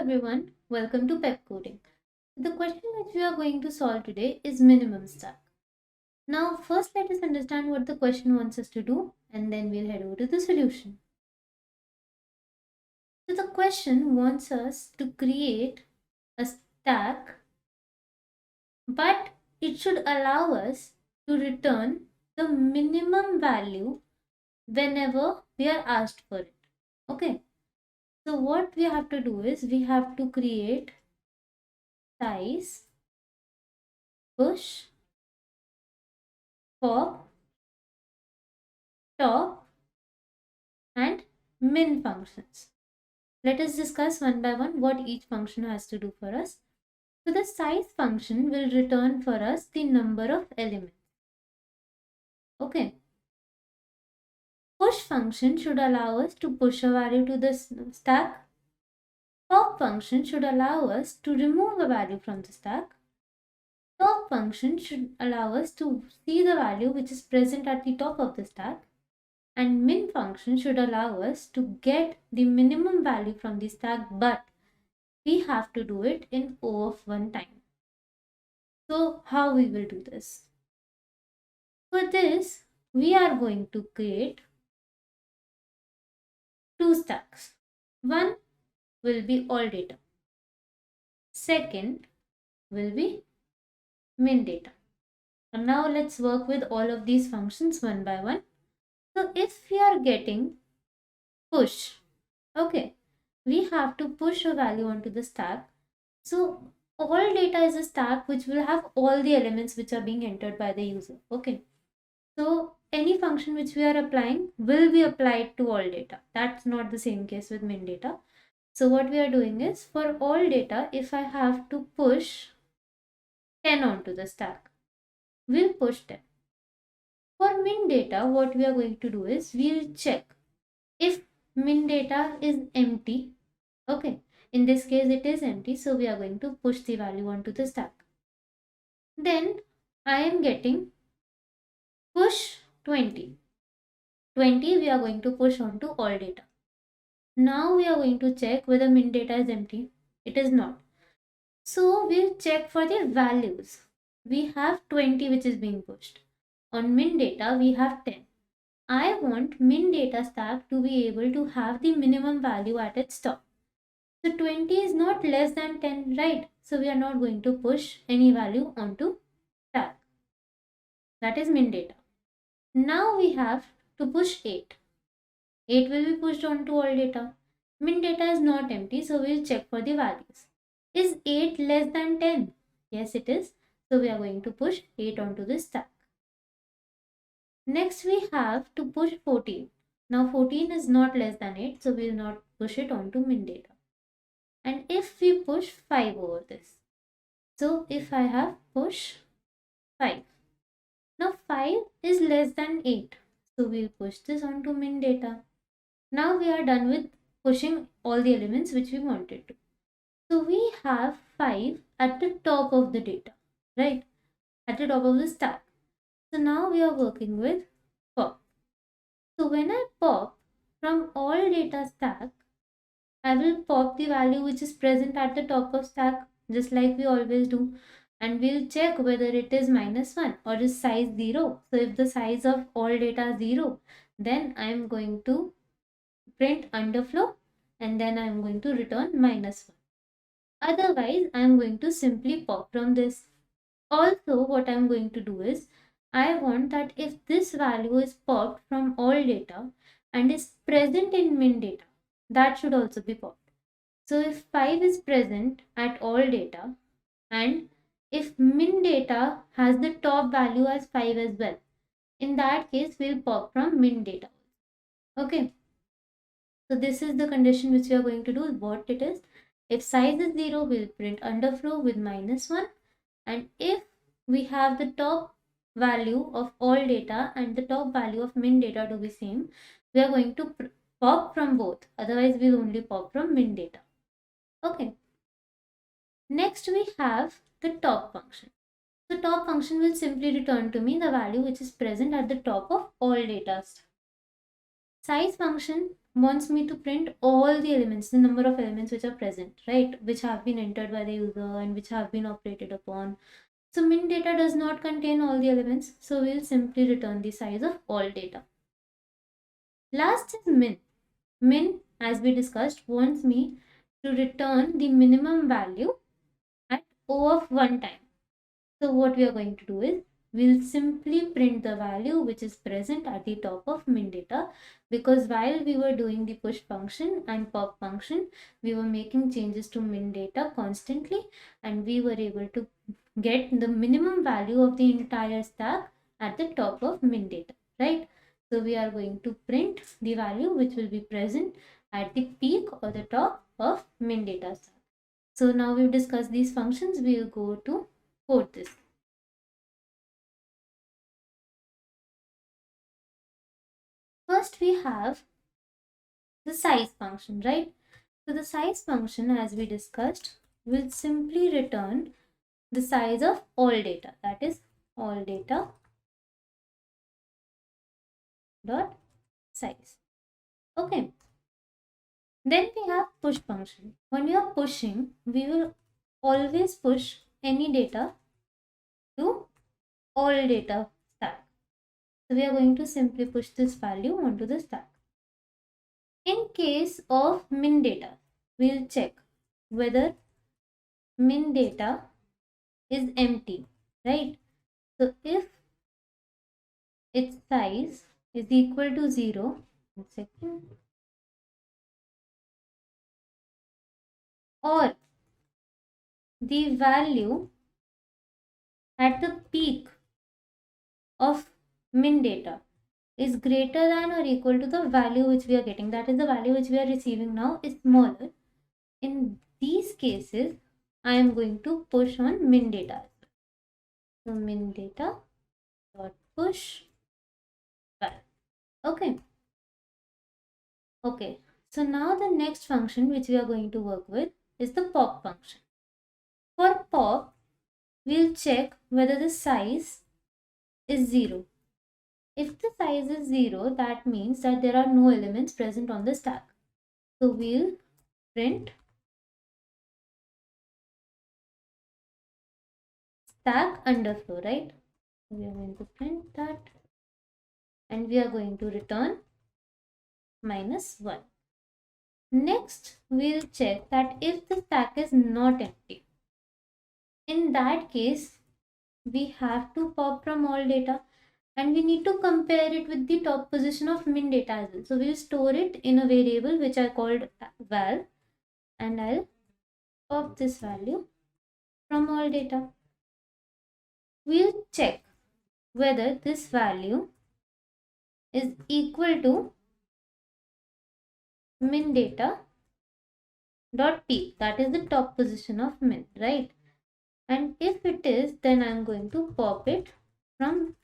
everyone, welcome to Pep Coding. The question which we are going to solve today is minimum stack. Now, first let us understand what the question wants us to do and then we'll head over to the solution. So, the question wants us to create a stack, but it should allow us to return the minimum value whenever we are asked for it. Okay, so what we have to do is we have to create size, push, pop, top, and min functions. Let us discuss one by one what each function has to do for us. So the size function will return for us the number of elements. Okay. Push function should allow us to push a value to the stack. Pop function should allow us to remove a value from the stack. Top function should allow us to see the value which is present at the top of the stack. And min function should allow us to get the minimum value from the stack, but we have to do it in O of 1 time. So how we will do this? For this, we are going to create two stacks. One will be all data. Second will be min data. And now let's work with all of these functions one by one. So if we are getting push, okay, we have to push a value onto the stack. So all data is a stack which will have all the elements which are being entered by the user. Okay. So any function which we are applying will be applied to all data. That's not the same case with min data. So what we are doing is for all data, if I have to push 10 onto the stack, we'll push 10. For min data, what we are going to do is we'll check if min data is empty. Okay, in this case it is empty, so we are going to push the value onto the stack. Then I am getting push 20. 20 we are going to push onto all data. Now we are going to check whether min data is empty. It is not. So we'll check for the values. We have 20 which is being pushed. On min data we have 10. I want min data stack to be able to have the minimum value at its top. So 20 is not less than 10, right? So we are not going to push any value onto stack. That is min data. Now we have to push 8. 8 will be pushed onto all data. Min data is not empty, so we'll check for the values. Is 8 less than 10? Yes, it is. So we are going to push 8 onto the stack. Next we have to push 14. Now 14 is not less than 8, so we will not push it onto min data. And if we push 5 over this, so if I have push 5, now 5 is less than 8, so we'll push this onto min data. Now we are done with pushing all the elements which we wanted to. So we have 5 at the top of the data, right? At the top of the stack. So now we are working with pop. So when I pop from all data stack, I will pop the value which is present at the top of stack, just like we always do. And we'll check whether it is -1 or is size 0. So if the size of all data is 0, then I am going to print underflow and then I am going to return -1. Otherwise, I am going to simply pop from this. Also, what I am going to do is, I want that if this value is popped from all data and is present in min data, that should also be popped. So if 5 is present at all data and if min data has the top value as 5 as well, in that case we'll pop from min data. Okay. So this is the condition which we are going to do. What it is, if size is 0, we'll print underflow with -1. And if we have the top value of all data and the top value of min data to be same, we are going to pop from both. Otherwise, we'll only pop from min data. Okay. Next, we have the top function. The top function will simply return to me the value which is present at the top of all data. Size function wants me to print all the elements, the number of elements which are present, right, which have been entered by the user and which have been operated upon. So min data does not contain all the elements, so we'll simply return the size of all data. Last is min. Min, as we discussed, wants me to return the minimum value at O of one time. So what we are going to do is, we'll simply print the value which is present at the top of min data, because while we were doing the push function and pop function, we were making changes to min data constantly, and we were able to get the minimum value of the entire stack at the top of min data, right? So we are going to print the value which will be present at the peak or the top of min data stack. So now we've discussed these functions, we will go to code this. First we have the size function, right? So the size function, as we discussed, will simply return the size of all data, that is all data dot size. Okay. Then we have push function. When we are pushing, we will always push any data to all data stack. So we are going to simply push this value onto the stack. In case of min data, we'll check whether min data is empty, right? So if its size is equal to 0, 1 second, or the value at the peak of min data is greater than or equal to the value which we are getting, that is the value which we are receiving now is smaller, in these cases I am going to push on min data. So min data dot push value. Okay, so now the next function which we are going to work with is the pop function. For pop, we'll check whether the size is 0. If the size is 0, that means that there are no elements present on the stack. So we'll print stack underflow, right? So we are going to print that, and we are going to return -1. Next, we'll check that if the stack is not empty, in that case, we have to pop from all data, and we need to compare it with the top position of min data as well. So we'll store it in a variable which I called val, and I'll pop this value from all data. We'll check whether this value is equal to min data dot peak, that is the top position of min, right? And if it is, then I'm going to pop it from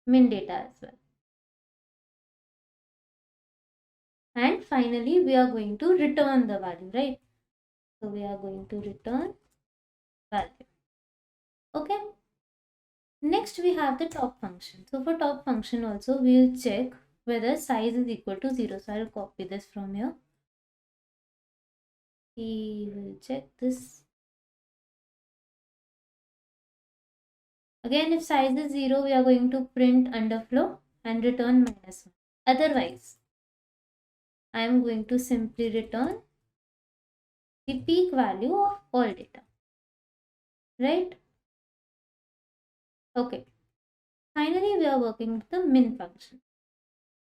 min data as well. And finally, we are going to return the value, right? So we are going to return value. Okay. Next, we have the top function. So for top function also, we'll check whether size is equal to 0. So I'll copy this from here. We will check this. Again, if size is 0, we are going to print underflow and return -1. Otherwise, I am going to simply return the peak value of all data, right? Okay. Finally, we are working with the min function.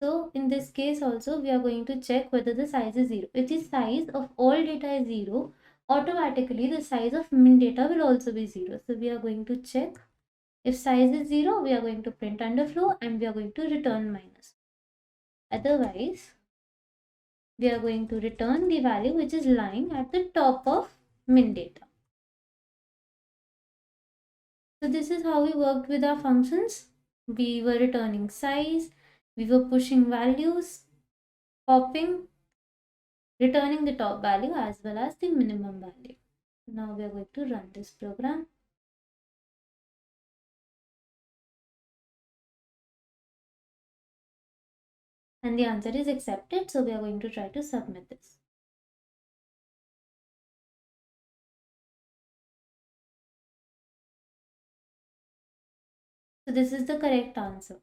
So in this case also, we are going to check whether the size is 0. If the size of all data is 0, automatically the size of min data will also be 0. So we are going to check. If size is 0, we are going to print underflow and we are going to return -. Otherwise, we are going to return the value which is lying at the top of min data. So this is how we worked with our functions. We were returning size, we were pushing values, popping, returning the top value as well as the minimum value. Now we are going to run this program. and the answer is accepted. So we are going to try to submit this. So this is the correct answer.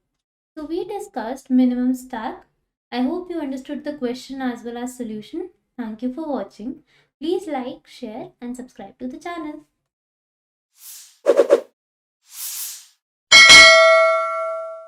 So we discussed minimum stack. I hope you understood the question as well as solution. Thank you for watching. Please like, share and subscribe to the channel.